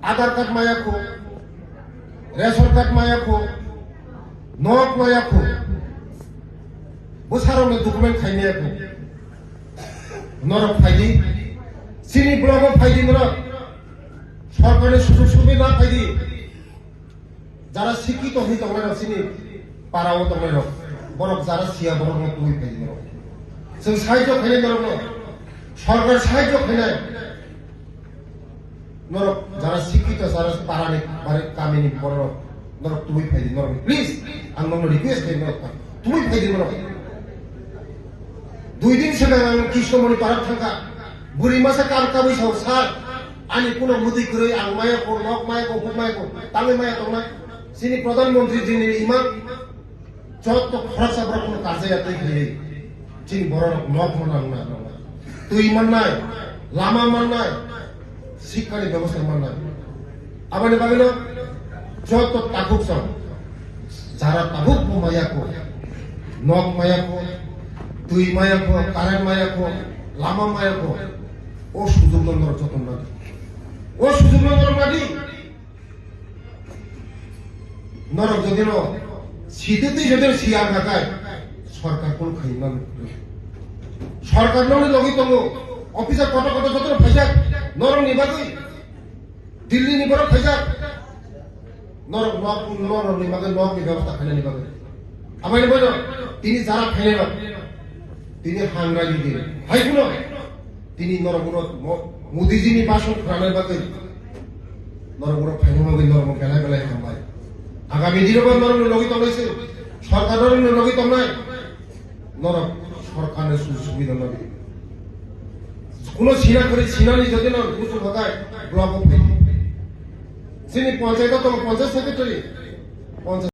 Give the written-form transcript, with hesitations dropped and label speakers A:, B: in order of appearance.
A: आधार card मायाखौ ration card मायाखौ नक मायाखौ बोसारावनो document खायनायाखौ नरक फायदि सिनि ब्लक फायदि नरक সরকারের সুযোগ সুবিধা ফাইদি যারা শিক্ষিত হই তখন সিনি পারাও তখন বরক যারা সিয়া বরক তুই ফাইদি নরক जों সাহায্য খাইলে নরক সরকার সাহায্য খাইলে নরক যারা শিক্ষিত যারা পারানি বারে কামিনি বরক নরক তুই ফাইদি নরক প্লিজ আং নরক রিকোয়েস্ট খাই নরক তুই ফাইদি নরক 2 দিন সিগাं आं কৃষ্ণমণি পারাক থাকা বুড়ি মাসে কার কাবি সাও সার आनी पुनः मुदी करे आं माया को नक माया को हुक माया को ताले माया तो ना सिनी प्रधानमंत्री जी ने इमा चौथ तो खर्च अब रखने काजे आते हैं सिनी बड़ा नक मनांग ना तो इमान ना लामा मान ना शिक्षा ने व्यवस्था मान ना अब ने बागिलो चौथ तो ताकुक सम जारा ताकुक माया को नक माया को तुई माया को कारण माया को लामा माया को ओ सुजुग नंबर चौथ ना ও সুযোগ নরক নাদি নরক যদি শীতেতেই যদি শিয়া থাকায় সরকার কোন খাই না সরকার নলে লগি তঙ্গ অফিসার কত কত যত ফাইজাক নরক নিবাগই দিল্লি নিবার ফাইজাক নরক নরক নিবাগে নক ব্যবস্থা খাইলে নিবাগে আমায় বলো তিনি যারা খাইলে না তিনি হাঙ্গালি দিয়ে হাই কোনো তিনি নরক मोदीजीनि भाषण खाने बागै नरम फाइनो बागै नरम बेला बेला खामबाय आगामी दिनाव नरम लगि तंगायसे सरकार लगि तंगाय नरम सरकारनि सुबिधा नबि कोनो सिना करे सिनानि जदि न बुझु हगाय ब्लक फाइ सिनि पंचायत तो पंचायत सेक्रेटारि